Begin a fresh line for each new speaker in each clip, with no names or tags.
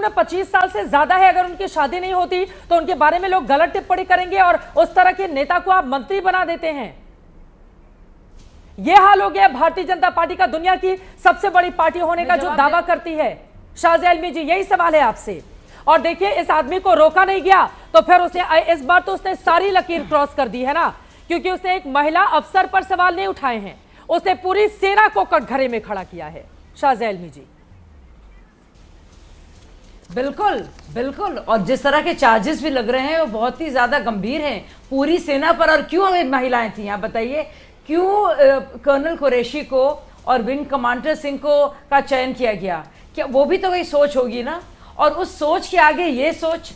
उम्र 25 साल से ज्यादा है, अगर उनकी शादी नहीं होती तो उनके बारे में लोग गलत टिप्पणी करेंगे और उस तरह के नेता को आप मंत्री बना देते हैं। यह हाल हो गया भारतीय जनता पार्टी का, दुनिया की सबसे बड़ी पार्टी होने का जो दावा करती है। शाजिया इल्मी जी, यही सवाल है आपसे। और देखिए, इस आदमी को रोका नहीं गया तो फिर उसने इस बार तो उसने सारी लकीर क्रॉस कर दी है ना, क्योंकि उसने एक महिला अफसर पर सवाल नहीं उठाए हैं, उसने पूरी सेना को कटघरे में खड़ा किया है। शाजिया इल्मी जी।
बिल्कुल बिल्कुल, और जिस तरह के चार्जेस भी लग रहे हैं वो बहुत ही ज्यादा गंभीर हैं पूरी सेना पर। और क्यों महिलाएं थी, आप बताइए, क्यों कर्नल कुरैशी को और विंग कमांडर सिंह को का चयन किया गया? क्या वो भी तो वही सोच होगी ना? और उस सोच के आगे ये सोच,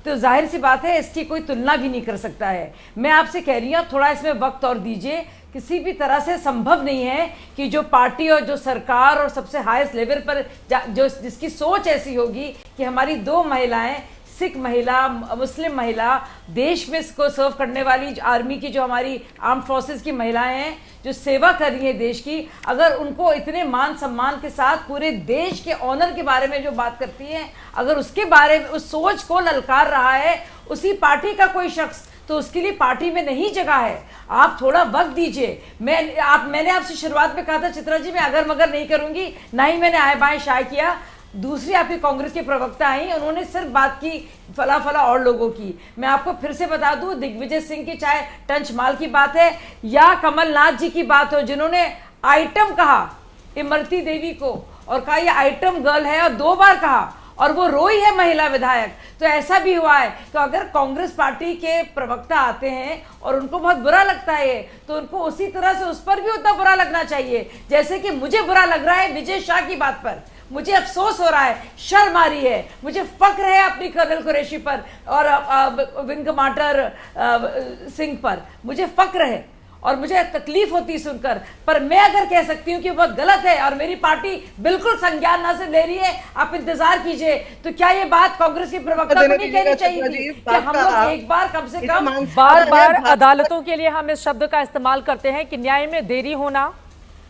तो जाहिर सी बात है इसकी कोई तुलना भी नहीं कर सकता है। मैं आपसे कह रही हूँ आप थोड़ा इसमें वक्त और दीजिए। किसी भी तरह से संभव नहीं है कि जो पार्टी और जो सरकार और सबसे हाईएस्ट लेवल पर जो जिसकी सोच ऐसी होगी कि हमारी दो महिलाएं, सिख महिला, मुस्लिम महिला, देश में इसको सर्व करने वाली आर्मी की जो हमारी आर्म फोर्सेस की महिलाएं हैं जो सेवा कर रही है देश की, अगर उनको इतने मान सम्मान के साथ पूरे देश के ऑनर के बारे में जो बात करती है, अगर उसके बारे में उस सोच को ललकार रहा है उसी पार्टी का कोई शख्स, तो उसके लिए पार्टी में नहीं जगह है। आप थोड़ा वक्त दीजिए। मैंने आपसे शुरुआत में कहा था चित्रा जी, मैं अगर मगर नहीं करूंगी, ना ही मैंने आए बाएं शाये किया। दूसरी आपकी कांग्रेस के प्रवक्ता आई, उन्होंने सिर्फ बात की फला फला और लोगों की। मैं आपको फिर से बता दूं, दिग्विजय सिंह की चाहे टंचमाल की बात है या कमलनाथ जी की बात हो, जिन्होंने आइटम कहा इमरती देवी को और कहा ये आइटम गर्ल है, और 2 बार कहा, और वो रोई है महिला विधायक। तो ऐसा भी हुआ है। तो अगर कांग्रेस पार्टी के प्रवक्ता आते हैं और उनको बहुत बुरा लगता है तो उनको उसी तरह से उस पर भी उतना बुरा लगना चाहिए जैसे कि मुझे बुरा लग रहा है विजय शाह की बात पर। मुझे अफसोस हो रहा है, शर्म आ रही है, मुझे फक्र है अपनी कर्नल कुरैशी पर और विंग कमांडर सिंह पर, मुझे फक्र है और मुझे तकलीफ होती है सुनकर। पर मैं अगर कह सकती हूँ कि बहुत गलत है और मेरी पार्टी बिल्कुल संज्ञान ना से ले रही है, आप इंतजार कीजिए, तो क्या ये बात कांग्रेस के प्रवक्ता को नहीं कहनी चाहिए थी कि हम लोग एक बार कम से कम?
बार बार अदालतों के लिए हम इस शब्द का इस्तेमाल करते हैं कि न्याय में देरी होना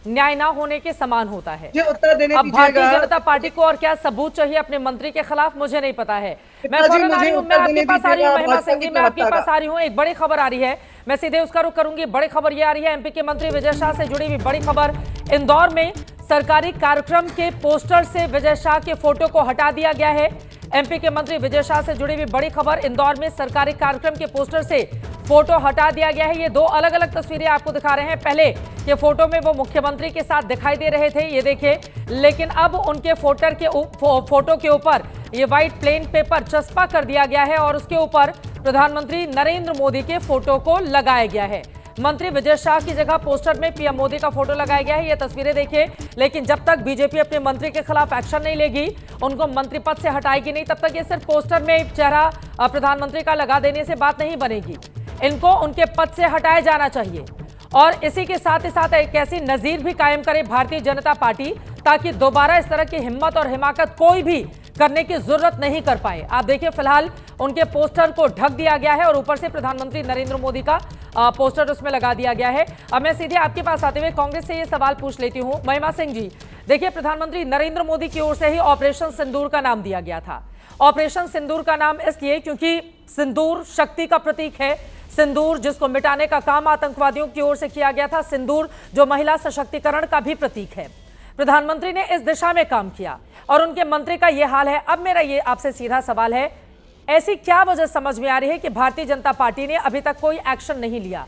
न्याय ना होने के समान होता है। अब भारतीय जनता पार्टी को और क्या सबूत चाहिए अपने मंत्री के खिलाफ, मुझे नहीं पता है। मैं फौरन आ रही हूँ, मैं आपके पास आ रही हूँ महिमा सिंह जी, मैं आपके पास आ रही हूँ। एक बड़ी खबर आ रही है, मैं सीधे उसका रुख करूंगी। बड़ी खबर ये आ रही है, एमपी के मंत्री विजय शाह से जुड़ी हुई बड़ी खबर। इंदौर में सरकारी कार्यक्रम के पोस्टर से विजय शाह के फोटो को हटा दिया गया है। एमपी के मंत्री विजय शाह से जुड़ी हुई बड़ी खबर, इंदौर में सरकारी कार्यक्रम के पोस्टर से फोटो हटा दिया गया है। ये 2 अलग अलग तस्वीरें आपको दिखा रहे हैं। पहले ये फोटो में वो मुख्यमंत्री के साथ दिखाई दे रहे थे, ये देखिए, लेकिन अब उनके फोटो के ऊपर ये व्हाइट प्लेन पेपर चस्पा कर दिया गया है और उसके ऊपर प्रधानमंत्री नरेंद्र मोदी के फोटो को लगाया गया है। मंत्री विजय शाह की जगह पोस्टर में पीएम मोदी का फोटो लगाया गया है। ये तस्वीरें देखिए। लेकिन जब तक बीजेपी अपने मंत्री के खिलाफ एक्शन नहीं लेगी, उनको मंत्री पद से हटाएगी नहीं, तब तक ये सिर्फ पोस्टर में चेहरा प्रधानमंत्री का लगा देने से बात नहीं बनेगी। इनको उनके पद से हटाया जाना चाहिए और इसी के साथ ही साथ एक ऐसी नजीर भी कायम करे भारतीय जनता पार्टी ताकि दोबारा इस तरह की हिम्मत और हिमाकत कोई भी करने की जरूरत नहीं कर पाए। आप देखिए, फिलहाल उनके पोस्टर को ढक दिया गया है और ऊपर से प्रधानमंत्री नरेंद्र मोदी का पोस्टर उसमें लगा दिया गया है। अब मैं सीधे आपके पास आते हुए कांग्रेस से ये सवाल पूछ लेती हूं, महिमा सिंह जी। देखिए, प्रधानमंत्री नरेंद्र मोदी की ओर से ही ऑपरेशन सिंदूर का नाम दिया गया था। ऑपरेशन सिंदूर का नाम इसलिए क्योंकि सिंदूर शक्ति का प्रतीक है। सिंदूर जिसको मिटाने का काम आतंकवादियों की ओर से किया गया था, सिंदूर जो महिला सशक्तिकरण का भी प्रतीक है। प्रधानमंत्री ने इस दिशा में काम किया और उनके मंत्री का यह हाल है। अब मेरा ये आपसे सीधा सवाल है, ऐसी क्या वजह समझ में आ रही है कि भारतीय जनता पार्टी ने अभी तक कोई एक्शन नहीं लिया?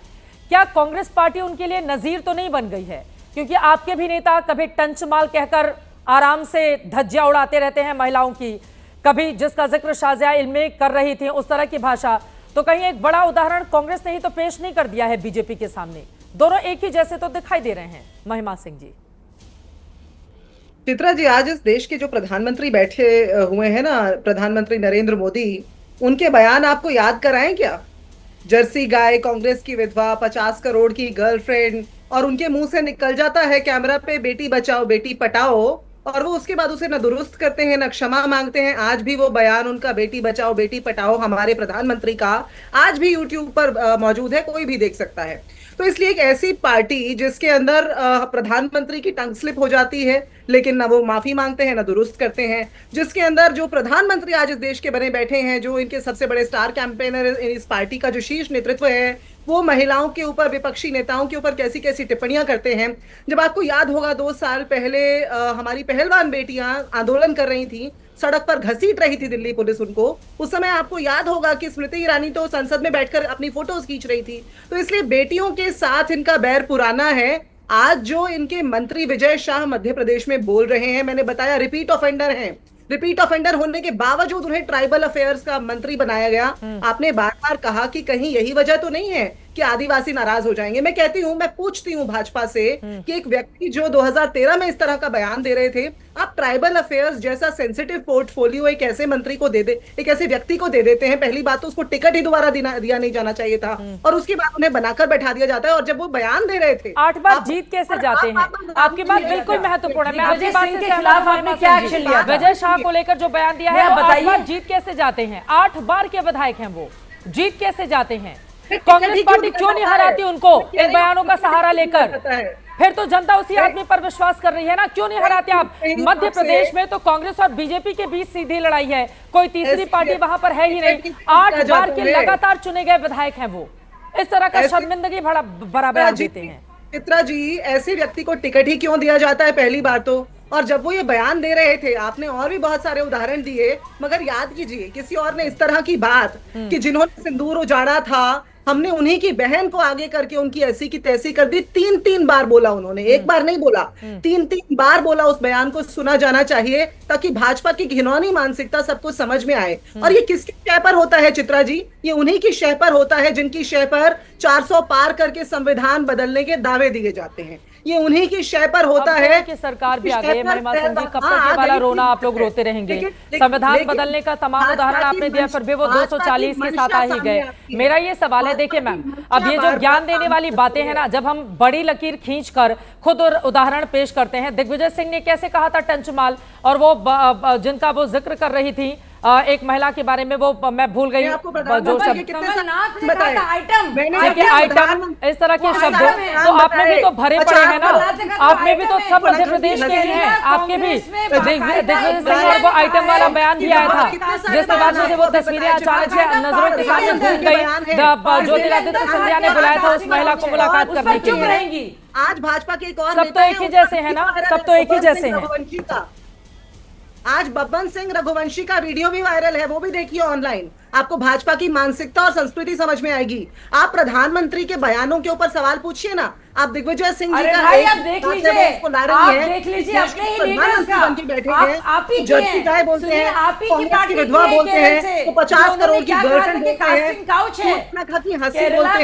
क्या कांग्रेस पार्टी उनके लिए नजीर तो नहीं बन गई है? क्योंकि आपके भी नेता कभी टंचमाल कहकर आराम से धज्जियां उड़ाते रहते हैं महिलाओं की, कभी जिसका जिक्र शाजिया इल्मी कर रही थी उस तरह की भाषा। तो कहीं एक बड़ा उदाहरण कांग्रेस ने ही तो पेश नहीं कर दिया है बीजेपी के सामने? दोनों एक ही जैसे तो दिखाई दे रहे हैं। महिमा सिंह जी।
चित्रा जी, आज इस देश के जो प्रधानमंत्री बैठे हुए हैं ना, प्रधानमंत्री नरेंद्र मोदी, उनके बयान आपको याद कराएं क्या? जर्सी गाय, कांग्रेस की विधवा, 50 करोड़ की गर्लफ्रेंड, और उनके मुंह से निकल जाता है कैमरा पे बेटी बचाओ बेटी पटाओ, और वो उसके बाद उसे न दुरुस्त करते हैं न क्षमा मांगते हैं। आज भी वो बयान उनका बेटी बचाओ बेटी पटाओ हमारे प्रधानमंत्री का आज भी यूट्यूब पर मौजूद है, कोई भी देख सकता है। तो इसलिए एक ऐसी पार्टी जिसके अंदर प्रधानमंत्री की टंग स्लिप हो जाती है, लेकिन ना वो माफी मांगते हैं ना दुरुस्त करते हैं, जिसके अंदर जो प्रधानमंत्री आज इस देश के बने बैठे हैं, जो इनके सबसे बड़े स्टार कैंपेनर इस पार्टी का जो शीर्ष नेतृत्व है, वो महिलाओं के ऊपर, विपक्षी नेताओं के ऊपर कैसी कैसी टिप्पणियां करते हैं। जब आपको याद होगा 2 साल पहले हमारी पहलवान बेटियां आंदोलन कर रही थी, सड़क पर घसीट रही थी दिल्ली पुलिस उनको, उस समय आपको याद होगा कि स्मृति ईरानी तो संसद में बैठकर अपनी फोटोज खींच रही थी। तो इसलिए बेटियों के साथ इनका बैर पुराना है। आज जो इनके मंत्री विजय शाह मध्य प्रदेश में बोल रहे हैं, मैंने बताया रिपीट ऑफेंडर हैं, रिपीट ऑफेंडर होने के बावजूद उन्हें ट्राइबल अफेयर्स का मंत्री बनाया गया। आपने बार बार कहा कि कहीं यही वजह तो नहीं है कि आदिवासी नाराज हो जाएंगे। मैं कहती हूं, मैं पूछती हूं भाजपा से कि एक व्यक्ति जो 2013 में इस तरह का बयान दे रहे थे, आप ट्राइबल अफेयर्स जैसा सेंसिटिव पोर्टफोलियो एक ऐसे मंत्री को दे दे, एक ऐसे व्यक्ति को दे देते हैं। पहली बात तो उसको टिकट ही दोबारा दिया नहीं जाना चाहिए था, और उसके बाद उन्हें बनाकर बैठा दिया जाता है। और जब वो बयान दे रहे थे,
8 बार जीत कैसे जाते हैं? आपकी बात बिल्कुल महत्वपूर्ण है। मैं आपकी बात से
खिलाफ आपने क्या एक्शन लिया?
विजय शाह को लेकर जो बयान दिया है, बताइए जीत कैसे जाते हैं? 8 बार के विधायक हैं वो, जीत कैसे जाते हैं? कांग्रेस पार्टी क्यों नहीं हराती उनको इन बयानों का सहारा लेकर? फिर तो जनता उसी आदमी पर विश्वास कर रही है ना, क्यों नहीं हराते आप? मध्य प्रदेश में तो कांग्रेस और बीजेपी के बीच सीधी लड़ाई है, कोई तीसरी पार्टी वहां पर है ही नहीं। 8 बार के लगातार चुने गए विधायक हैं वो, इस तरह का शर्मिंदगी बड़ा बयान देते हैं।
चित्रा जी, ऐसे व्यक्ति को टिकट ही क्यों दिया जाता है पहली बार तो? और जब वो ये बयान दे रहे थे, आपने और भी बहुत सारे उदाहरण दिए, मगर याद कीजिए किसी और ने इस तरह की बात कि जिन्होंने सिंदूर उजाड़ा था, हमने उन्हीं की बहन को आगे करके उनकी ऐसी की तैसी कर दी। 3 बार बोला उन्होंने, एक बार नहीं बोला, 3 बार बोला। उस बयान को सुना जाना चाहिए ताकि भाजपा की घिनौनी मानसिकता सबको समझ में आए। और ये किसकी शय पर होता है चित्रा जी? ये उन्हीं की शय पर होता है जिनकी शय पर 400 पार करके संविधान बदलने के दावे दिए जाते हैं। ये उन्हीं की शय पर होता है
कि सरकार भी आ गई। महिमा सिंह जी, कब तक ये वाला रोना आप लोग रोते रहेंगे? संविधान बदलने का तमाम उदाहरण आपने दिया, फिर भी वो 240 के साथ आ ही गए। मेरा ये सवाल है, देखिए मैम, अब ये जो ज्ञान देने वाली बातें हैं ना, जब हम बड़ी लकीर खींचकर खुद उदाहरण पेश करते हैं, दिग्विजय सिंह ने कैसे कहा था टंचमाल, और वो जिनका वो जिक्र कर रही थी एक महिला के बारे में, वो मैं भूल गई जो शब्द, आइटम, इस तरह के शब्द। तो आपने भी तो भरे पड़े हैं ना, आपने भी तो सब मध्य प्रदेश के हैं, आपके भी दिग्विजय सिंह और वो आइटम वाला बयान भी आया था, जिसके बाद मुझे वो तस्वीरें अचानक से नजरों के सामने घूम गई। ज्योतिरादित्य सिंधिया ने बुलाया था उस महिला को मुलाकात करने के लिए।
आज भाजपा के एक और
सब तो एक ही जैसे है ना, सब तो एक ही जैसे हैं।
आज बब्बन सिंह रघुवंशी का वीडियो भी वायरल है, वो भी देखिए ऑनलाइन, आपको भाजपा की मानसिकता और संस्कृति समझ में आएगी। आप प्रधानमंत्री के बयानों के ऊपर सवाल पूछिए ना, आप दिग्विजय सिंह जी का
आप देख लीजिए, अपने ही लीडर्स का, आप ही
जर्सी गाय बोलते हैं, कांग्रेस की विधवा बोलते हैं, 50 करोड़ की गर्लफ्रेंड बोलते हैं, हंसी बोलते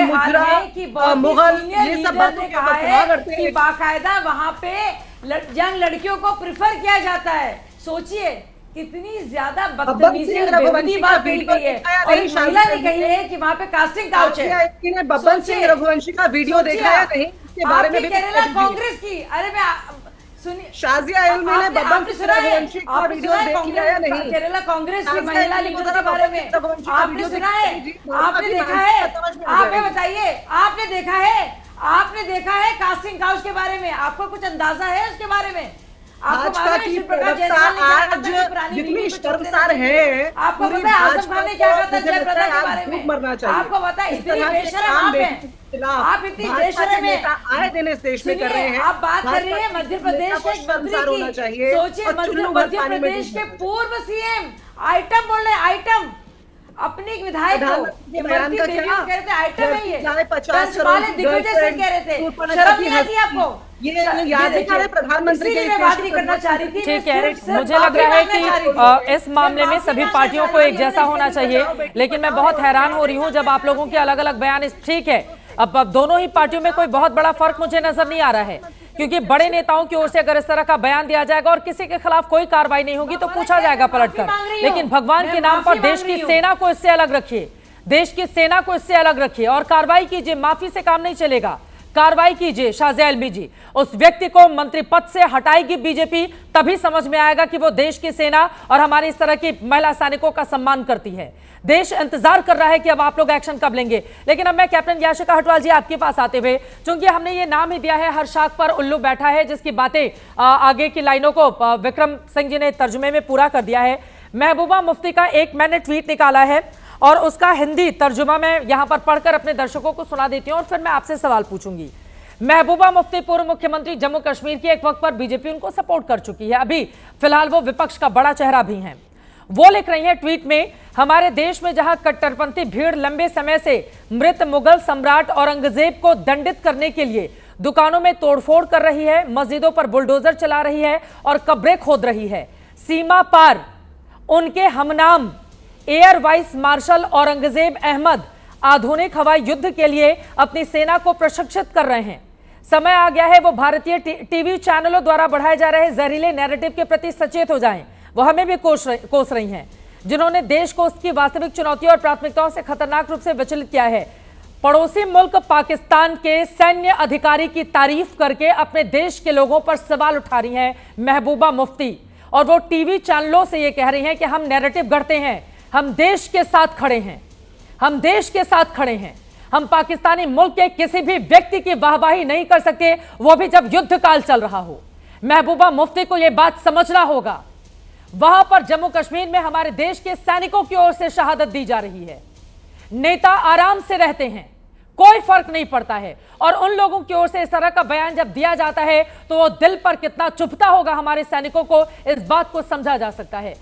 हैं, मुगल, ये सब बातों के ऊपर करते हैं।
बाकायदा वहाँ पे यंग लड़कियों को प्रिफर किया जाता है। सोचिए कितनी ज्यादा बदतमीजी और बेहुदी बात कही गई है, और एक महिला ने कही है कि वहाँ पे कास्टिंग काउच है।
बब्बन सिंह रघुवंशी का वीडियो देखा है नहीं? इसके बारे में भी
केरला कांग्रेस की, अरे मैं सुनिए,
शाजिया इल्मी ने बब्बन सिंह रघुवंशी का वीडियो देखा है नहीं?
केरला कांग्रेस की महिला लीडर के बारे में आपने सुना है? आपने देखा है? आप बताइए, आपने देखा है? आपने देखा है कास्टिंग काउच के बारे में? आपको कुछ अंदाजा है उसके बारे में?
भाजपा की प्रवक्ता आज जितनी शर्मसार है,
आपको पता है आजम खान ने क्या कहा था जयप्रदा के बारे में?
मरना चाहिए।
आपको पता है इतनी बेशरम आप हैं, आप इतनी बेशरम हैं,
आए दिन इस देश में कर रहे हैं।
आप बात कर रही है मध्य प्रदेश के एक मंत्री की, सोचिए मध्य प्रदेश के पूर्व सीएम आइटम बोल रहे, आइटम अपनी विधायक को
बयान का क्या
कह रहे थे, आइटम है ये,
50 करोड़
दिग्विजय सिंह कह रहे थे, शर्म नहीं आती आपको?
ये याद है प्रधानमंत्री के
बात नहीं करना चाह रही थी।
ठीक है, मुझे लग रहा है कि इस मामले में सभी पार्टियों को एक जैसा होना चाहिए, लेकिन मैं बहुत हैरान हो रही हूँ जब आप लोगों के अलग अलग बयान। ठीक है, अब दोनों ही पार्टियों में कोई बहुत बड़ा फर्क मुझे नजर नहीं आ रहा है, क्योंकि बड़े नेताओं की ओर से अगर इस तरह का बयान दिया जाएगा और किसी के खिलाफ कोई कार्रवाई नहीं होगी तो पूछा जाएगा पलटकर। लेकिन भगवान के नाम पर देश की सेना को इससे अलग रखिए, देश की सेना को इससे अलग रखिए और कार्रवाई कीजिए। माफी से काम नहीं चलेगा, कार्रवाई कीजिए शाज़िया इल्मी जी। उस व्यक्ति को मंत्री पद से हटाएगी बीजेपी, तभी समझ में आएगा कि वो देश की सेना और हमारी इस तरह की महिला सैनिकों का सम्मान करती है। देश इंतजार कर रहा है कि अब आप लोग एक्शन कब लेंगे। लेकिन अब मैं कैप्टन याशिका हटवाल जी आपके पास आते हुए, चूंकि हमने ये नाम ही दिया है, हर शाख पर उल्लू बैठा है, जिसकी बातें आगे की लाइनों को विक्रम सिंह जी ने तर्जुमे में पूरा कर दिया है। महबूबा मुफ्ती का एक मैंने ट्वीट निकाला है और उसका हिंदी तर्जुमा मैं यहां पर पढ़कर अपने दर्शकों को सुना देती हूं और फिर मैं आपसे सवाल पूछूंगी। महबूबा मुफ्ती पूर्व मुख्यमंत्री जम्मू कश्मीर की, एक वक्त पर बीजेपी उनको सपोर्ट कर चुकी है, अभी फिलहाल वो विपक्ष का बड़ा चेहरा भी हैं। वो लिख रही हैं ट्वीट में, हमारे देश में जहां कट्टरपंथी भीड़ लंबे समय से मृत मुगल सम्राट औरंगजेब को दंडित करने के लिए दुकानों में तोड़फोड़ कर रही है, मस्जिदों पर बुलडोजर चला रही है और कब्रें खोद रही है, सीमा पार उनके हमनाम air vice marshal Aurangzeb Ahmed आधुनिक हवाई युद्ध के लिए अपनी सेना को प्रशिक्षित कर रहे हैं। समय आ गया है वो भारतीय टीवी चैनलों द्वारा बढ़ाए जा रहे जहरीले नैरेटिव के प्रति सचेत हो जाएं। वो हमें भी कोस रही हैं, जिन्होंने देश को उसकी वास्तविक चुनौतियों और प्राथमिकताओं से खतरनाक रूप से विचलित किया है। पड़ोसी मुल्क पाकिस्तान के सैन्य अधिकारी की तारीफ करके अपने देश के लोगों पर सवाल उठा रही हैं महबूबा मुफ्ती, और वो टीवी चैनलों से ये कह रही हैं कि हम नैरेटिव गढ़ते हैं, हम देश के साथ खड़े हैं, हम देश के साथ खड़े हैं, हम पाकिस्तानी मुल्क के किसी भी व्यक्ति की वाहवाही नहीं कर सकते, वो भी जब युद्ध काल चल रहा हो। महबूबा मुफ्ती को यह बात समझना होगा। वहां पर जम्मू कश्मीर में हमारे देश के सैनिकों की ओर से शहादत दी जा रही है। नेता आराम से रहते हैं, कोई फर्क नहीं पड़ता है, और उन लोगों की ओर से इस तरह का बयान जब दिया जाता है तो वो दिल पर कितना चुभता होगा हमारे सैनिकों को, इस बात को समझा जा सकता है।